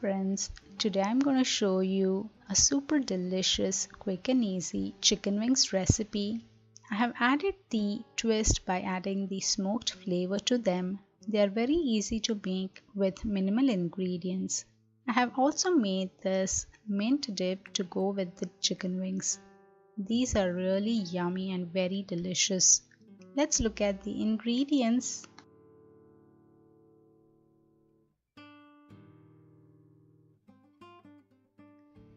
friends, today I'm going to show you a super delicious, quick and easy chicken wings recipe. I have added the twist by adding the smoked flavor to them. They are very easy to make with minimal ingredients. I have also made this mint dip to go with the chicken wings. These are really yummy and very delicious. Let's look at the ingredients.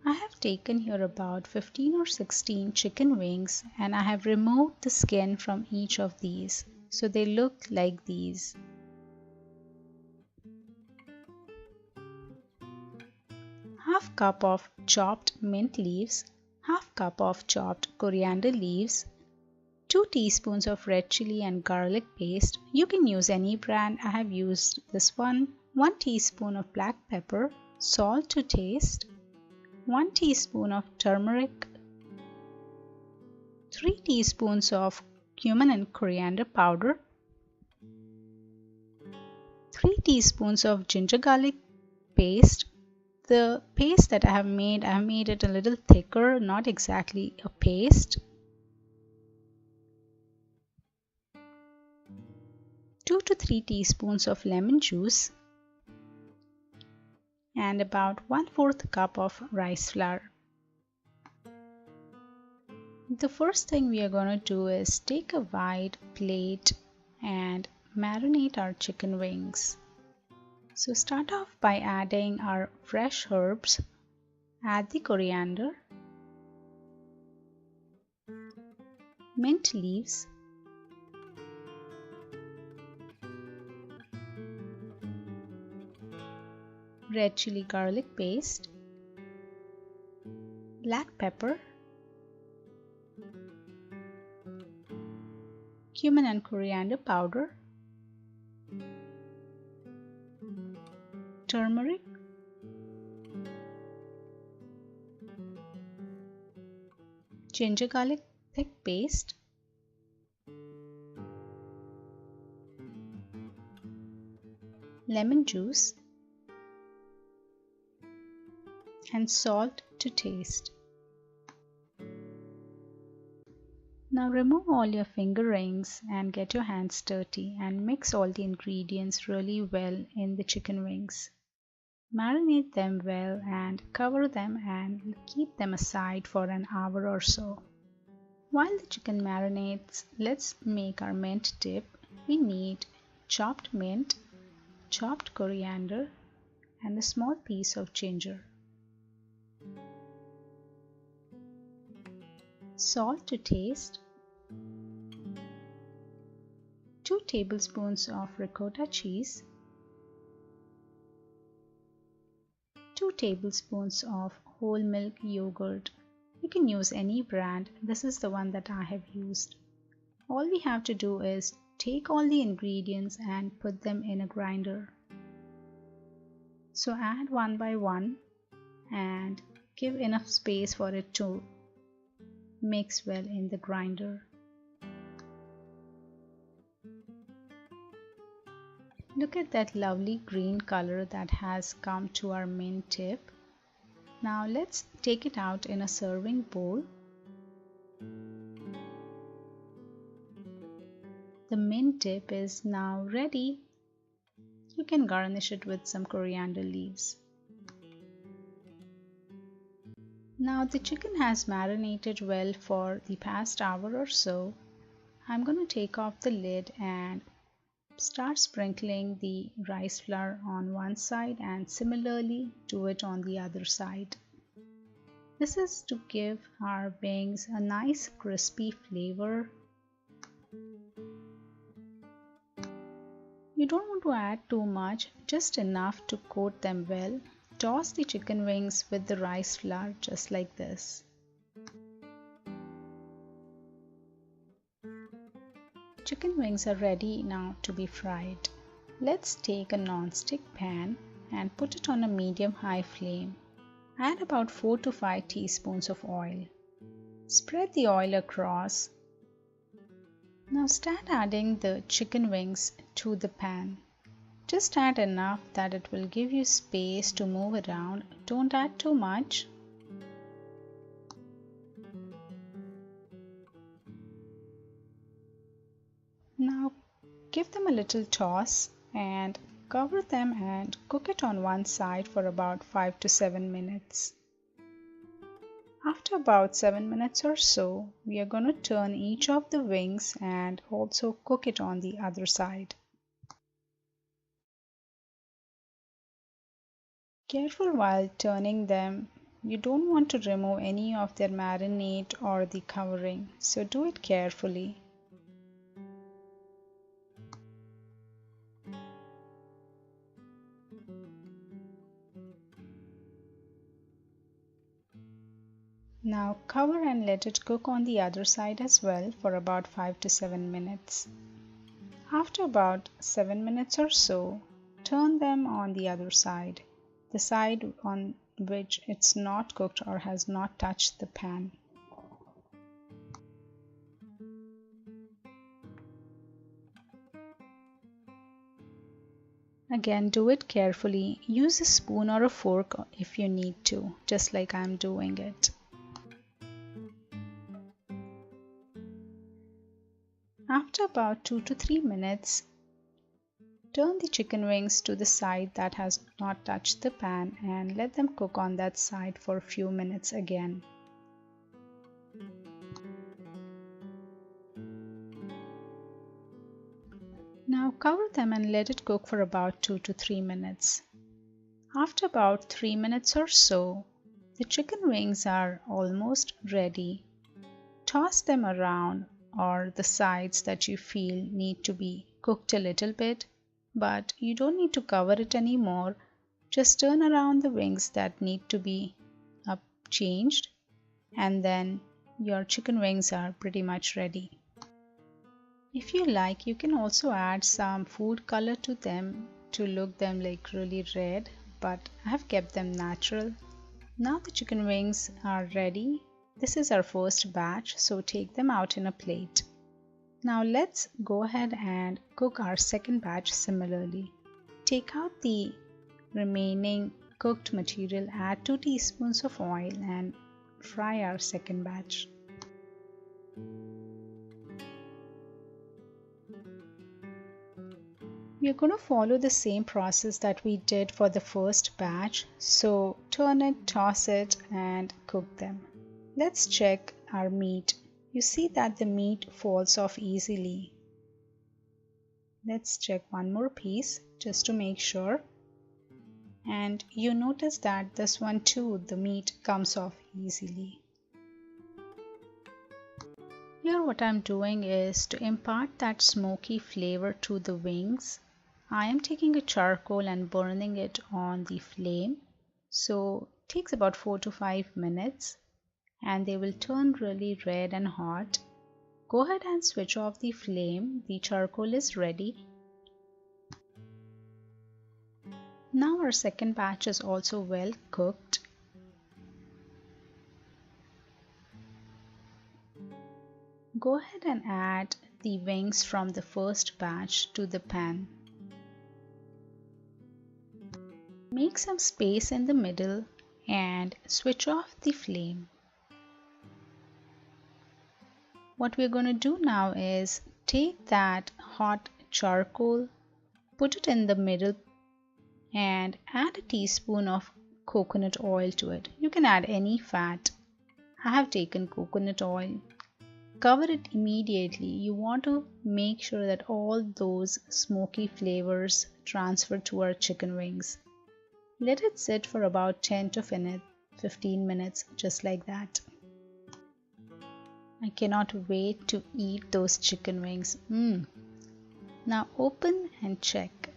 I have taken here about 15 or 16 chicken wings and I have removed the skin from each of these, so they look like these. Half cup of chopped mint leaves, half cup of chopped coriander leaves, 2 teaspoons of red chili and garlic paste. You can use any brand, I have used this one. 1 teaspoon of black pepper, salt to taste, 1 teaspoon of turmeric, 3 teaspoons of cumin and coriander powder, 3 teaspoons of ginger garlic paste. The paste that I have made it a little thicker, not exactly a paste. 2 to 3 teaspoons of lemon juice and about 1/4 cup of rice flour. The first thing we are going to do is take a wide plate and marinate our chicken wings. So start off by adding our fresh herbs. Add the coriander, mint leaves, red chili garlic paste, black pepper, cumin and coriander powder, turmeric, ginger garlic thick paste, lemon juice, and salt to taste. Now remove all your finger rings and get your hands dirty and mix all the ingredients really well in the chicken wings. Marinate them well and cover them and keep them aside for an hour or so. While the chicken marinates, let's make our mint dip. We need chopped mint, chopped coriander, and a small piece of ginger. Salt to taste, 2 tablespoons of ricotta cheese, 2 tablespoons of whole milk yogurt. You can use any brand, this is the one that I have used. All we have to do is take all the ingredients and put them in a grinder. So add one by one and give enough space for it to mix well in the grinder. Look at that lovely green color that has come to our mint dip. Now let's take it out in a serving bowl. The mint dip is now ready. You can garnish it with some coriander leaves. Now the chicken has marinated well for the past hour or so. I'm going to take off the lid and start sprinkling the rice flour on one side and similarly do it on the other side. This is to give our wings a nice crispy flavor. You don't want to add too much, just enough to coat them well. Toss the chicken wings with the rice flour just like this. Chicken wings are ready now to be fried. Let's take a non-stick pan and put it on a medium-high flame. Add about 4 to 5 teaspoons of oil. Spread the oil across. Now start adding the chicken wings to the pan. Just add enough that it will give you space to move around. Don't add too much. Now give them a little toss and cover them and cook it on one side for about 5 to 7 minutes. After about 7 minutes or so, we are going to turn each of the wings and also cook it on the other side. Careful while turning them. You don't want to remove any of their marinade or the covering, so do it carefully. Now cover and let it cook on the other side as well for about 5 to 7 minutes. After about 7 minutes or so, turn them on the other side, the side on which it's not cooked or has not touched the pan. Again, do it carefully. Use a spoon or a fork if you need to, just like I'm doing it. After about 2 to 3 minutes, turn the chicken wings to the side that has not touched the pan and let them cook on that side for a few minutes again. Now cover them and let it cook for about 2 to 3 minutes. After about 3 minutes or so, the chicken wings are almost ready. Toss them around or the sides that you feel need to be cooked a little bit, but you don't need to cover it anymore. Just turn around the wings that need to be changed, and then your chicken wings are pretty much ready. If you like, you can also add some food color to them to look them like really red, but I have kept them natural. Now the chicken wings are ready. This is our first batch, so take them out in a plate. Now let's go ahead and cook our second batch similarly. Take out the remaining cooked material, add 2 teaspoons of oil and fry our second batch. We are going to follow the same process that we did for the first batch, so turn it, toss it and cook them. Let's check our meat. You see that the meat falls off easily. Let's check one more piece just to make sure. And you notice that this one too, the meat comes off easily. Here what I'm doing is to impart that smoky flavor to the wings. I am taking a charcoal and burning it on the flame. So it takes about 4 to 5 minutes. And they will turn really red and hot. Go ahead and switch off the flame. The charcoal is ready. Now our second batch is also well cooked. Go ahead and add the wings from the first batch to the pan. Make some space in the middle and switch off the flame. What we're going to do now is take that hot charcoal, put it in the middle and add a teaspoon of coconut oil to it. You can add any fat. I have taken coconut oil. Cover it immediately. You want to make sure that all those smoky flavors transfer to our chicken wings. Let it sit for about 10 to 15 minutes, just like that. I cannot wait to eat those chicken wings. Now open and check.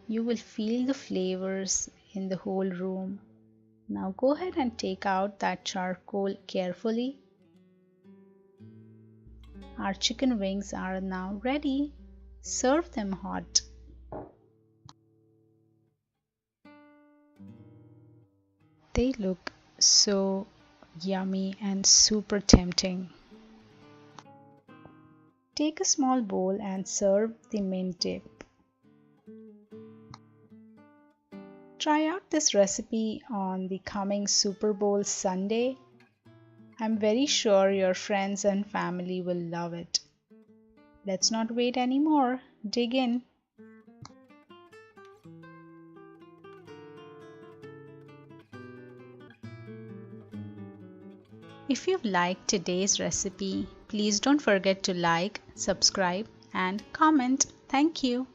You will feel the flavors in the whole room. Now go ahead and take out that charcoal carefully. Our chicken wings are now ready. Serve them hot. They look so yummy and super tempting. Take a small bowl and serve the mint dip. Try out this recipe on the coming Super Bowl Sunday. I'm very sure your friends and family will love it. Let's not wait anymore. Dig in. If you've liked today's recipe, please don't forget to like, subscribe, and comment. Thank you.